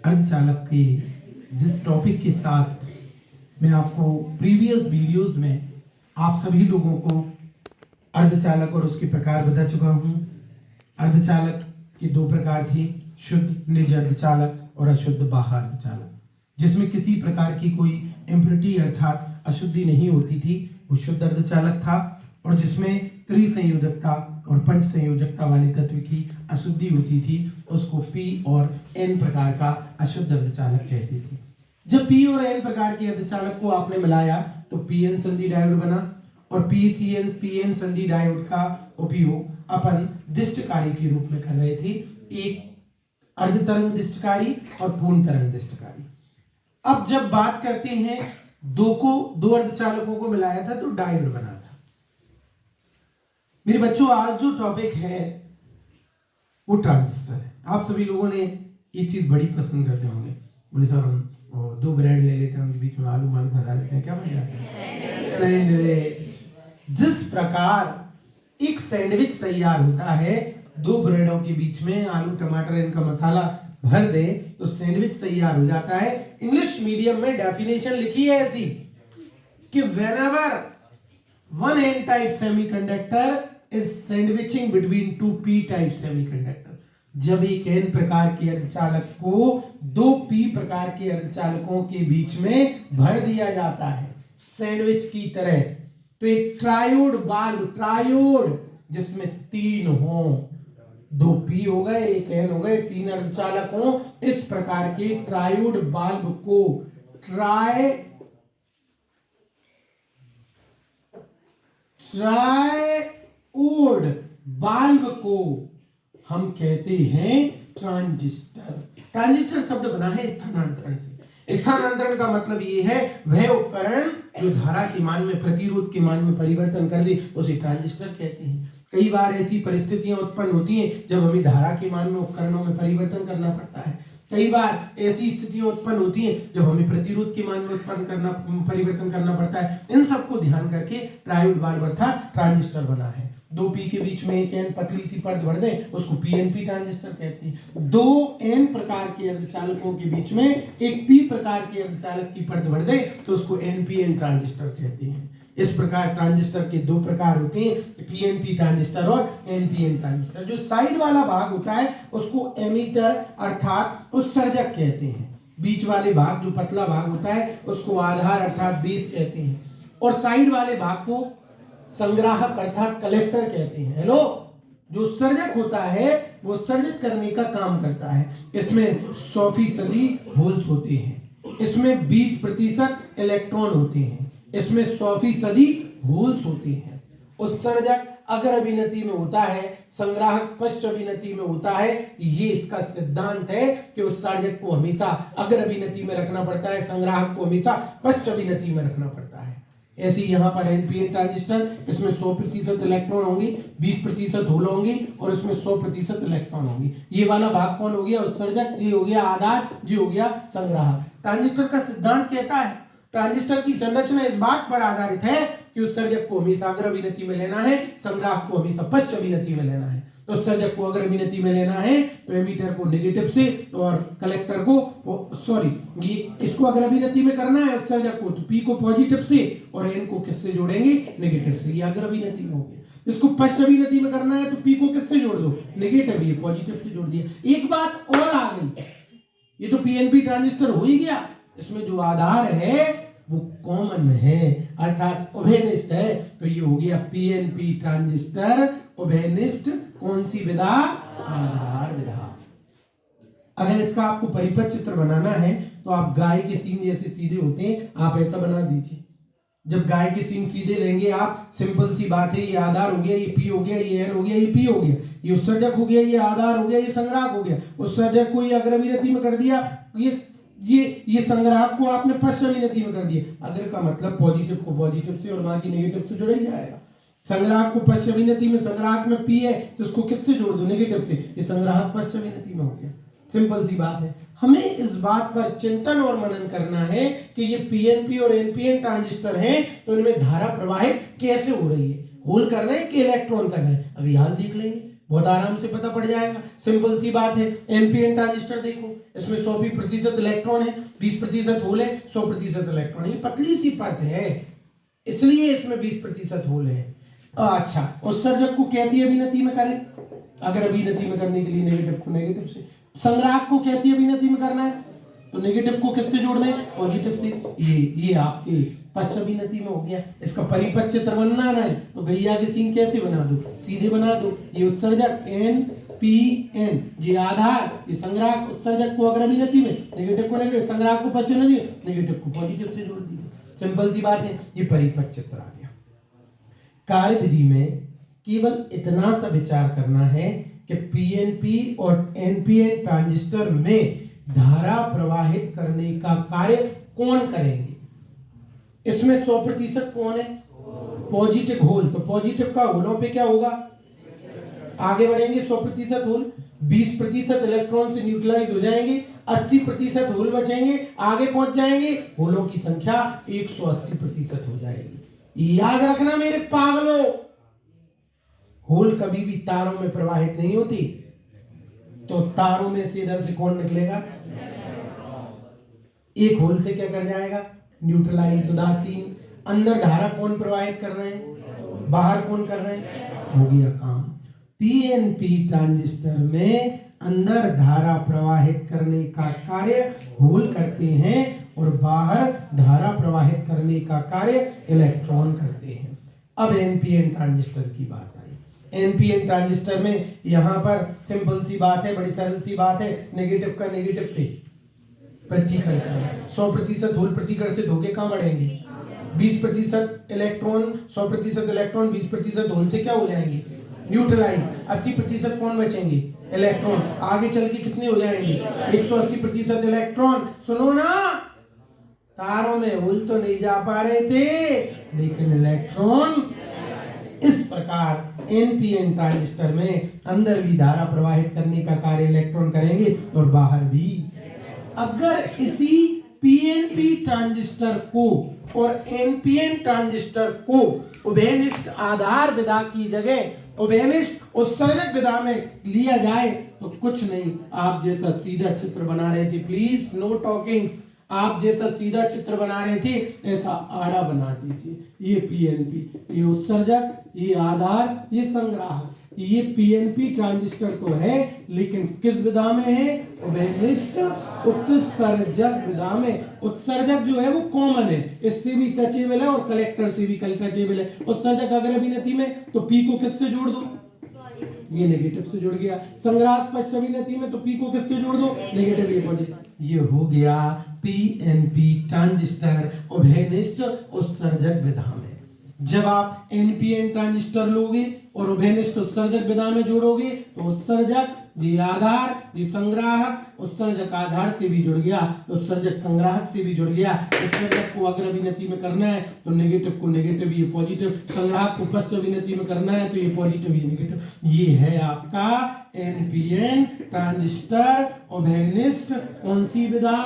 अर्धचालक के जिस टॉपिक के साथ मैं आपको प्रीवियस वीडियोस में आप सभी लोगों को अर्धचालक और उसके प्रकार बता चुका हूं। अर्धचालक के दो प्रकार थे, शुद्ध निज अर्धचालक और अशुद्ध बाह्य अर्धचालक। जिसमें किसी प्रकार की कोई इम्प्योरिटी अर्थात अशुद्धि नहीं होती थी वो शुद्ध अर्धचालक था, और जिसमें त्रिसंयोजकता और पंच संयोजकता वाले तत्व की अशुद्धि होती थी उसको P और N प्रकार का अशुद्ध अर्धचालक कहते थे। जब P और N प्रकार के अर्धचालक को आपने मिलाया तो PN संधि डायोड बना, और PCN PN संधि डायोड का उपयोग अपन दिष्टकारी के रूप में कर रहे थे, एक अर्ध तरंग दिष्टकारी और पूर्ण तरंग दिष्टकारी। अब जब बात करते हैं दो अर्धचालकों को मिलाया था तो डायोड बना था। मेरे बच्चों, आज जो टॉपिक है वो ट्रांजिस्टर है। आप सभी लोगों ने एक चीज बड़ी पसंद करते होंगे, बोले सर हम दो ब्रेड ले लेते हैं, उनके बीच में आलू मालू सजा लेते हैं, क्या बन जाता है? सैंडविच। जिस प्रकार एक सैंडविच तैयार होता है, दो ब्रेडों के बीच में आलू टमाटर इनका मसाला भर दे तो सैंडविच तैयार हो जाता है। इंग्लिश मीडियम में डेफिनेशन लिखी है ऐसी कि whenever one n type semiconductor is sandwiching between two p type semiconductor, जब एक n प्रकार के अर्धचालक को दो p प्रकार के अर्धचालकों के बीच में भर दिया जाता है सैंडविच की तरह, तो एक ट्रायोड बाल्ब, ट्रायोड जिसमें तीन हो, दो P हो गए एक N हो गए, तीन अर्धचालक हो, इस प्रकार के ट्रायोड बाल्ब को ट्रायोड बाल्ब को हम कहते हैं ट्रांजिस्टर। ट्रांजिस्टर शब्द बना है स्थानांतरण से। स्थानांतरण का मतलब ये है वह उपकरण जो धारा के मान में, प्रतिरोध के मान में परिवर्तन कर दे उसे ट्रांजिस्टर कहते हैं। कई बार ऐसी परिस्थितियां उत्पन्न होती हैं जब हमें धारा के मान में उपकरणों में परिवर्तन करना पड़ता है। कई बार ऐसी स्थितियां उत्पन्न होती हैं जब हमें प्रतिरोध के मान में परिवर्तन करना पड़ता है। इन सबको ध्यान करके ट्रायोड बाल्ब अर्थात ट्रांजिस्टर बना है। दो P के बीच में एक N पतली सी परत भर दें उसको PNP ट्रांजिस्टर कहते हैं। दो N प्रकार के अर्धचालकों के बीच में एक P प्रकार के अर्धचालक की परत भर दें तो उसको NPN ट्रांजिस्टर कहते हैं। इस प्रकार ट्रांजिस्टर के दो प्रकार होते हैं, PNP ट्रांजिस्टर और NPN ट्रांजिस्टर। जो साइड वाला भाग होता है उसको एमीटर अर्थात उत्सर्जक कहते हैं। बीच वाले भाग जो पतला भाग होता है उसको आधार अर्थात बेस कहते हैं, और साइड वाले भाग को संग्राहक अर्थात कलेक्टर कहते हैं। हेलो, जो उत्सर्जक होता है वो उत्सर्जित करने का काम करता है। इसमें 100% होल्स होते हैं, इसमें 20% इलेक्ट्रॉन होते हैं, इसमें 100% होल्स होते हैं। उत्सर्जक अग्र अभिनति में होता है, संग्राहक पश्च अभिनति में होता है। ये इसका सिद्धांत है कि उत्सर्जक को हमेशा अग्र अभिनति में रखना पड़ता है, संग्राहक को हमेशा पश्च अभिनति में रखना पड़ता है। ऐसे यहाँ पर NPN ट्रांजिस्टर, इसमें 100% इलेक्ट्रॉन होंगे, 20% होल होंगे और इसमें 100% इलेक्ट्रॉन होंगे। ये वाला भाग कौन हो गया? उत्सर्जक। जी हो गया आधार, जी हो गया संग्राहक। ट्रांजिस्टर का सिद्धांत कहता है ट्रांजिस्टर की संरचना इस बात पर आधारित है कि उत्सर्जक को हमेशा अग्र अभिनति में लेना है, संग्राहक को हमेशा पश्च अभिनति में लेना है। तो उत्सर्जक को अग्र अभिनति में लेना है तो एमीटर को नेगेटिव से और कलेक्टर को ये इसको अग्र अभिनति में करना है उत्सर्जक को, तो P को पॉजिटिव से और N को किससे जोड़ेंगे? नेगेटिव से। ये अग्र अभिनति में हो गया। इसको पश्च अभिनति में करना है तो P को किससे जोड़ दो? नेगेटिव। ये पॉजिटिव से जोड़ दिया। एक बात और आ गई, ये तो PNP ट्रांजिस्टर हो ही गया, इसमें जो आधार है वो कॉमन है अर्थात उभयनिष्ठ है, तो ये हो गया PNP ट्रांजिस्टर उभयनिष्ठ। कौन सी विधा? आधार विधा। अगर इसका आपको परिपथ चित्र बनाना है तो आप गाय के सींग जैसे सीधे होते हैं, आप ऐसा बना दीजिए। जब गाय के सींग सीधे लेंगे आप, सिंपल सी बात है, ये आधार हो गया, ये P हो गया, ये N हो गया, ये P हो गया, ये उत्सर्जक हो गया, ये आधार हो गया, ये संग्राहक हो गया। उत्सर्जक को ये अग्र अभिनति में कर दिया, ये संग्राहक को आपने पश्च अभिनति में कर दिया। अग्र का मतलब पॉजिटिव को पॉजिटिव से और बाकी नेगेटिव से जोड़ा ही जाएगा। संग्राहक को पश्च अभिनति में, संग्राहक में P है तो उसको किससे जोड़ दो? नेगेटिव से। ये संग्राहक पश्च अभिनति में हो गया। सिंपल सी बात है। हमें इस बात पर चिंतन और मनन करना है कि ये PNP और NPN ट्रांजिस्टर हैं तो इनमें धारा प्रवाहित कैसे हो रही है, होल कर रहे हैं कि इलेक्ट्रॉन कर रहे हैं। अभी हाल देख लेंगे। बहुत आराम से पता पड़ जाएगा, सिंपल सी बात है। एनपीएन ट्रांजिस्टर देखो, इसमें 100% इलेक्ट्रॉन है, 20% होल है, 100% इलेक्ट्रॉन है। ये पतली सी परत है, इसलिए इसमें 20% होल है। अच्छा, उत्सर्जक को कैसी अभिनति में करें? अगर अभिनति में करने के लिए नेगेटिव को नेगेटिव से, संग्राहक को कैसी अभिनति में करना है? तो नेगेटिव को किससे जोड़ना है? पॉजिटिव से। ये आपके पश्च अभिनति में हो गया। इसका परिपथ चित्र बनाना है तो गैया के सीन कैसे बना दो? सीधे बना दो। ये उत्सर्जक NPN, ये आधार, ये संग्राहक। उत्सर्जक को अगर अभिनति में, नेगेटिव को नेगेटिव, संग्राहक को पश्च अभिनति में, नेगेटिव को पॉजिटिव से जोड़ दिया। सिंपल सी बात है। ये परिपथ चित्र आ गया। कार्य विधि में केवल इतना सा विचार करना है कि PNP और NPN ट्रांजिस्टर में धारा प्रवाहित करने का कार्य कौन करेंगे? इसमें 100% कौन है? Positive whole. तो पॉजिटिव का होलों पे क्या होगा? आगे बढ़ेंगे 100% होल, 20% इलेक्ट्रॉन से न्यूट्रलाइज हो जाएंगे, 80% होल बचेंगे, आगे पहुंच जाएंगे, होलों की संख्या 180% हो जाएगी। याद रखना मेरे पागलों, होल कभी भी तारों में प्रवाहित नहीं होती। तो तारों में से इधर से कौन निकलेगा? एक होल से क्या कर जाएगा? न्यूट्रलाइज, उदासीन। अंदर धारा कौन प्रवाहित कर रहे हैं? बाहर कौन कर रहे हैं? हो गया काम। PNP ट्रांजिस्टर में अंदर धारा प्रवाहित करने का कार्य होल करते हैं और बाहर धारा प्रवाहित करने का कार्य इलेक्ट्रॉन करते हैं। अब NPN ट्रांजिस्टर की बात आई। NPN ट्रांजिस्टर में यहां पर सिंपल सी बात है, बड़ी सरल सी बात है। नेगेटिव का नेगेटिव पे प्रतिकर्षण, 100% होल प्रतिकर्षित होके कहां बढ़ेंगे? 20% इलेक्ट्रॉन, 100% इलेक्ट्रॉन 20% होल से क्या हो जाएंगे? न्यूट्रलाइज। 80% कौन बचेंगे? इलेक्ट्रॉन। आगे चल के कितने हो जाएंगे? 180% इलेक्ट्रॉन। सुनो ना, तारों में होल तो नहीं जा पा रहे थे, लेकिन इलेक्ट्रॉन। इस प्रकार NPN ट्रांजिस्टर में अंदर भी धारा प्रवाहित करने का कार्य इलेक्ट्रॉन करेंगे और बाहर भी। अगर इसी PNP ट्रांजिस्टर को और NPN ट्रांजिस्टर को उभयनिष्ठ आधार विधा की जगह उभयनिष्ठ उत्सर्जक विधा में लिया जाए तो कुछ नहीं, आप जैसा सीधा चित्र बना रहे थे, प्लीज नो टॉकिंग्स, आप जैसा सीधा चित्र बना रहे थे ऐसा आड़ा बना दीजिए। ये PNP, ये उत्सर्जक, ये आधार, ये संग्राहक। ये PNP ट्रांजिस्टर तो है, लेकिन किस विधा में है? उभयनिष्ठ उत्सर्जक विधा में। उत्सर्जक जो है वो कॉमन है, इससे भी टचेबल है और कलेक्टर से भी टचेबल है। उत्सर्जक अगर अभिनति में तो P को किससे जोड़ दो? ये नेगेटिव से जुड़ गया। संग्राहक पश्च अभिनति में तो P को किससे जोड़ दो? नेगेटिव, ये पॉजिटिव। ये हो गया PNP ट्रांजिस्टर उभयनिष्ठ उत्सर्जक विधा में। जब आप NPN ट्रांजिस्टर लोगे और उभयनिष्ठ उत्सर्जक विधा में जोड़ोगे तो उत्सर्जक जी आधार, जी संग्राहक, उत्सर्जक आधार से भी जुड़ गया, उत्सर्जक संग्राहक से भी जुड़ गया। उत्सर्जक को अगर अभिनति में करना है तो नेगेटिव को नेगेटिव, ये पॉजिटिव। संग्राहक को पश्च अभिनति में करना है तो ये पॉजिटिव, ये नेगेटिव। ये है आपका NPN ट्रांजिस्टर उभयनिष्ठ कौन सी विधा?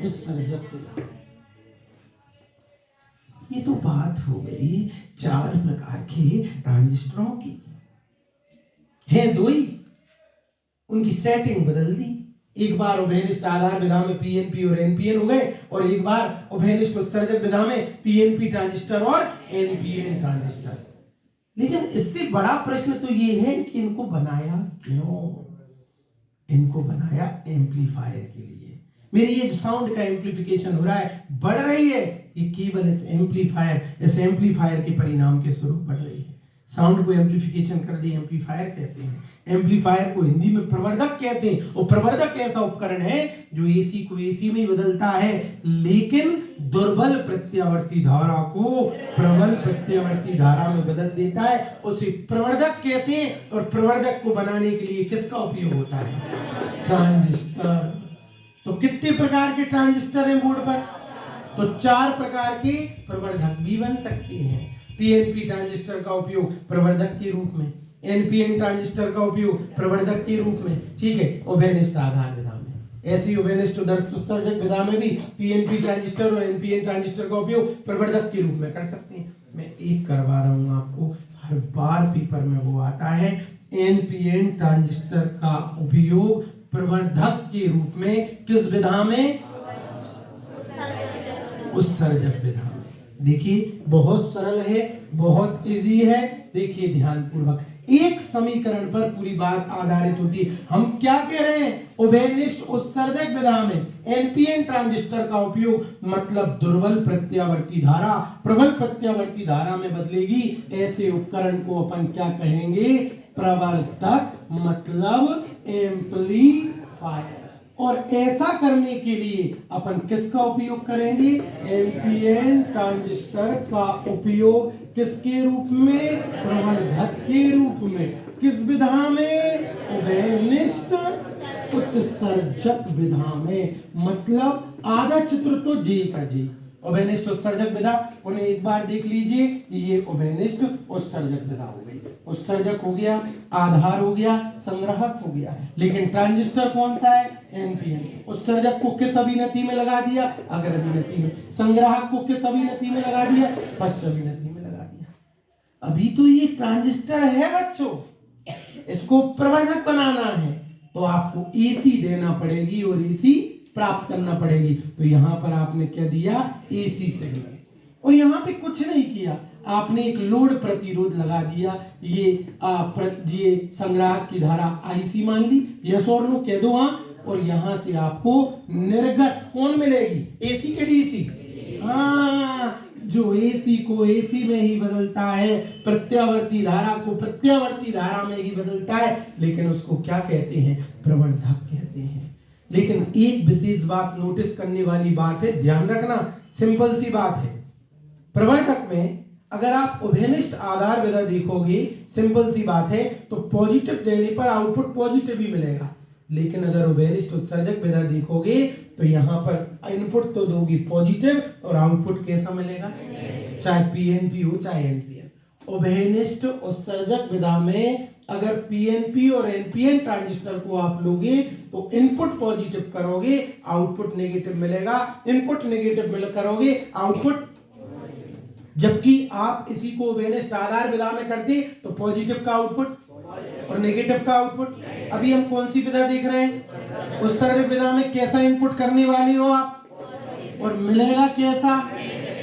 उत्सर्जक विधा। ये तो बात हो गई 4 प्रकार के ट्रांजिस्टरों की। है 2 ही, उनकी सेटिंग बदल दी। एक बार उभयनिष्ठ आधार विधा में PNP और NPN हो गए और एक बार उभयनिष्ठ उत्सर्जक विधा में PNP ट्रांजिस्टर और NPN ट्रांजिस्टर। लेकिन इससे बड़ा प्रश्न तो ये है कि इनको बनाया क्यों? इनको बनाया एम्पलीफायर के लिए। मेरी ये साउंड का एम्पलीफिकेशन हो रहा है, बढ़ रही है, ये केवल इस एम्पलीफायर के परिणाम के स्वरूप बढ़ रही है। साउंड को एम्पलीफिकेशन कर दिए, एम्पलीफायर कहते हैं। एम्पलीफायर को हिंदी में प्रवर्धक कहते हैं। और प्रवर्धक ऐसा उपकरण है जो AC को AC में बदलता है, लेकिन दुर्बल प्रत्यावर्ती धारा को प्रबल प्रत्यावर्ती धारा में बदल देता है, उसे प्रवर्धक कहते हैं। और प्रवर्धक को बनाने के लिए किसका उपयोग होता है? ट्रांजिस्टर। तो कितने प्रकार के ट्रांजिस्टर हैं बोर्ड पर? तो 4 प्रकार के प्रवर्धक भी बन सकते हैं। PNP ट्रांजिस्टर का उपयोग प्रवर्धक के रूप में, NPN ट्रांजिस्टर का उपयोग प्रवर्धक के रूप में, ठीक है, उभयनिष्ठ आधार विधा में। ऐसी उभयनिष्ठ उत्सर्जक विधा में भी PNP ट्रांजिस्टर और NPN ट्रांजिस्टर का उपयोग प्रवर्धक के रूप में कर सकते हैं। मैं एक करवा रहा हूं आपको, हर बार पेपर में वो आता है। एनपीएन ट्रांजिस्टर का उपयोग प्रवर्धक के रूप में किस विधा में? उत्सर्जक विधा में। देखिए बहुत सरल है, बहुत इजी है। देखिए ध्यान पूर्वक, एक समीकरण पर पूरी बात आधारित होती है। हम क्या कह रहे हैं? उभयनिष्ठ उत्सर्जक विधा में एनपीएन ट्रांजिस्टर का उपयोग मतलब दुर्बल प्रत्यावर्ती धारा प्रबल प्रत्यावर्ती धारा में बदलेगी। ऐसे उपकरण को अपन क्या कहेंगे? प्रवर्धक, मतलब एम्पलीफायर। और ऐसा करने के लिए अपन किसका उपयोग करेंगे? एनपीएन ट्रांजिस्टर का उपयोग किसके रूप में? प्रवर्धक के रूप में। किस विधा में? उभयनिष्ठ उत्सर्जक विधा में। मतलब आधा चित्र तो जे का जे। उभयनिष्ठ उत्सर्जक विधा, उन्हें एक बार देख लीजिए। ये उभयनिष्ठ उत्सर्जक विधा हो गई। उत्सर्जक हो गया, आधार हो गया, संग्राहक हो गया। लेकिन ट्रांजिस्टर कौन सा है? एनपीएन। उत्सर्जक को किस अभिनति में लगा दिया? अग्र अभिनति में। संग्राहक को किस अभिनति में लगा दिया? पश्च अभिनति में लगा दिया। अभी तो ये ट्रांजिस्टर है बच्चों, इसको प्रवर्धक बनाना है तो आपको एसी देना पड़ेगी और एसी प्राप्त करना पड़ेगी। तो यहां पर आपने क्या दिया? AC signal. और यहाँ पे कुछ नहीं किया, आपने एक लोड प्रतिरोध लगा दिया। ये संग्राहक की धारा आईसी मान ली। यस और नो कह दो हाँ। और यहां से आपको निर्गत कौन मिलेगी? एसी के डीसी। हाँ, जो एसी को एसी में ही बदलता है, प्रत्यावर्ती धारा को प्रत्यावर्ती धारा में ही बदलता है, लेकिन उसको क्या कहते हैं? प्रवर्धक कहते हैं। लेकिन एक विशेष बात नोटिस करने वाली बात है, ध्यान रखना, सिंपल सी बात है। प्रवर्धक में अगर आप उभयनिष्ठ आधार विधा देखोगे, सिंपल सी बात है, तो पॉजिटिव देने पर आउटपुट पॉजिटिव ही मिलेगा। लेकिन अगर उभयनिष्ठ उत्सर्जक विधा देखोगे तो यहाँ पर इनपुट तो दोगी पॉजिटिव और आउटपुट कैसा मिलेगा? चाहे पीएनपी हो चाहे एनपीएन। उभयनिष्ठ उत्सर्जक विधा में अगर पीएनपी और एनपीएन ट्रांजिस्टर को आप लोगे तो इनपुट पॉजिटिव करोगे, आउटपुट नेगेटिव मिलेगा। इनपुट नेगेटिव करोगे, आउटपुट। जबकि आप इसी को उभयनिष्ठ आधार विधा में करते तो पॉजिटिव का आउटपुट और नेगेटिव का आउटपुट। अभी हम कौन सी विधा देख रहे हैं? उत्सर्जक विधा में कैसा इनपुट करने वाली हो आप और मिलेगा कैसा?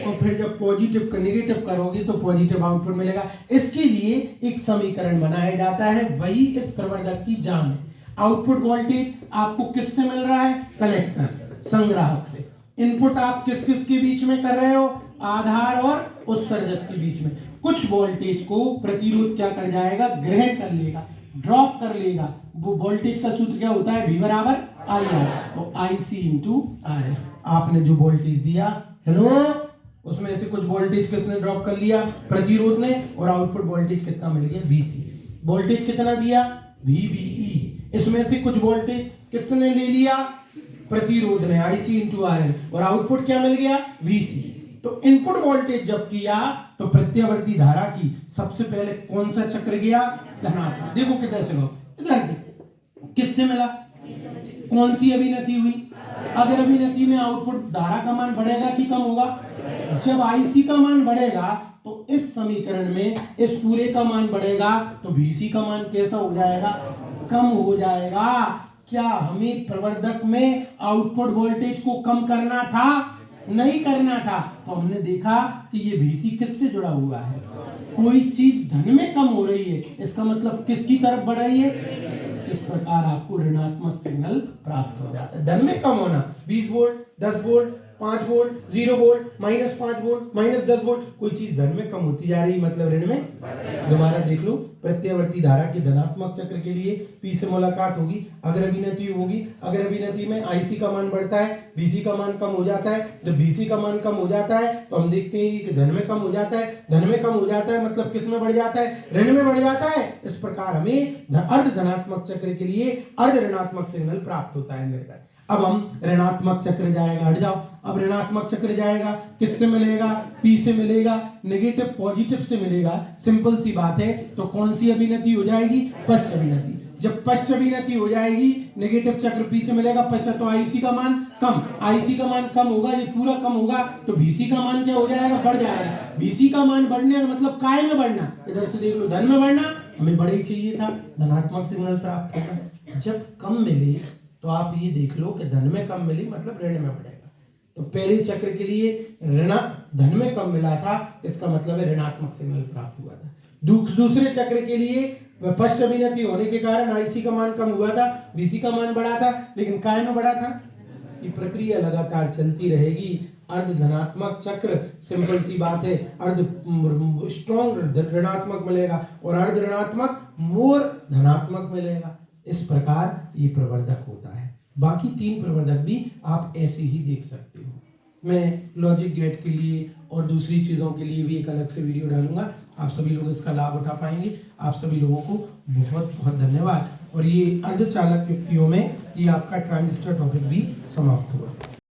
और फिर जब पॉजिटिव का नेगेटिव करोगे तो पॉजिटिव आउटपुट मिलेगा। इसके लिए एक समीकरण बनाया जाता है, वही इस प्रवर्धक की जान है। आउटपुट वोल्टेज आपको किससे मिल रहा है? कलेक्टर, संग्राहक से। इनपुट आप किस किस के बीच में कर रहे हो? आधार और उत्सर्जक के बीच में। कुछ वोल्टेज को प्रतिरोध क्या कर जाएगा? ग्रहण कर लेगा, ड्रॉप कर लेगा। वो वोल्टेज का सूत्र क्या होता है? V बराबर आई आर। तो IC इंटू आर। आपने जो वोल्टेज दिया, हेलो, उसमें से कुछ वोल्टेज किसने ड्रॉप कर लिया? प्रतिरोध ने। और आउटपुट वोल्टेज कितना मिल गया? VC। वोल्टेज कितना दिया? VBE। इसमें से कुछ वोल्टेज किसने ले लिया? प्रतिरोध ने, IC इंटू आर। और आउटपुट क्या मिल गया? VC। तो इनपुट वोल्टेज जब किया तो प्रत्यावर्ती धारा की सबसे पहले कौन सा चक्र गया? धनात्मक। देखो किधर से लो, इधर से। किससे मिला? कौन सी अभिनति हुई? अगर अभिनति में आउटपुट धारा का मान बढ़ेगा कि कम होगा? जब आईसी का मान बढ़ेगा तो इस समीकरण में इस पूरे का मान बढ़ेगा तो VC का मान कैसा हो जाएगा? कम हो जाएगा। क्या हमें प्रवर्धक में आउटपुट वोल्टेज को कम करना था? नहीं करना था। तो हमने देखा कि ये VC किससे जुड़ा हुआ है? कोई चीज धन में कम हो रही है, इसका मतलब किसकी तरफ बढ़ रही है? इस प्रकार आपको ऋणात्मक सिग्नल प्राप्त हो जाता है। धन में कम होना, 20 volt, 10 volt, 5 volt, 0 volt, -5 volt, -10 volt, कोई चीज धन में कम होती जा रही है, मतलब ऋण में। दोबारा देख लो, प्रत्यावर्ती धारा के धनात्मक चक्र के लिए P से मुलाकात होगी, अगर अभिनति होगी। अगर अभिनति में IC का मान बढ़ता है, VC का मान कम हो जाता है। जब VC का मान कम हो जाता है तो हम देखते हैं कि धन में कम हो जाता है। धन में कम हो जाता है मतलब किस में बढ़ जाता है? ऋण में बढ़ जाता है। इस प्रकार हमें अर्ध धनात्मक चक्र के लिए अर्ध ऋणात्मक सिग्नल प्राप्त होता है निर्गत। अब हम ऋणात्मक चक्र जाएगा, हट जाओ। अब ऋणात्मक चक्र जाएगा, किससे मिलेगा? P से मिलेगा, नेगेटिव पॉजिटिव से मिलेगा। सिंपल सी बात है। तो कौन सी अभिनति हो जाएगी? पश्च अभिनति। जब पश्च विनति हो जाएगी नेगेटिव चक्र पी से मिलेगा पश्च, तो आईसी का मान कम, आईसी का मान कम होगा, ये पूरा कम होगा तो बीसी का मान क्या हो जाएगा, बढ़ जाएगा। बीसी का मान बढ़ने का मतलब काय में बढ़ना, इधर से देख लो धन में बढ़ना, हमें बड़ा ही चाहिए था, धनात्मक सिग्नल प्राप्त होगा। जब कम मिले तो आप ये देख लो कि धन में कम मिली मतलब ऋण में बढ़ेगा। तो पहले चक्र के लिए ऋण धन में कम मिला था, इसका मतलब है ऋणात्मक सिग्नल प्राप्त हुआ था। दूसरे चक्र के लिए पश्च विनति होने के कारण आईसी का मान कम हुआ था, बीसी का मान बढ़ा था, लेकिन काय में बढ़ा था। ये प्रक्रिया लगातार चलती रहेगी। अर्ध धनात्मक चक्र सिंपल सी बात है, अर्ध स्ट्रॉन्ग ऋणात्मक मिलेगा और अर्ध ऋणात्मक मोर धनात्मक मिलेगा। इस प्रकार ये प्रवर्धक होता है। बाकी 3 प्रवर्धक भी आप ऐसे ही देख सकते हो। मैं लॉजिक गेट के लिए और दूसरी चीज़ों के लिए भी एक अलग से वीडियो डालूंगा, आप सभी लोग इसका लाभ उठा पाएंगे। आप सभी लोगों को बहुत बहुत धन्यवाद। और ये अर्धचालक युक्तियों में ये आपका ट्रांजिस्टर टॉपिक भी समाप्त हुआ।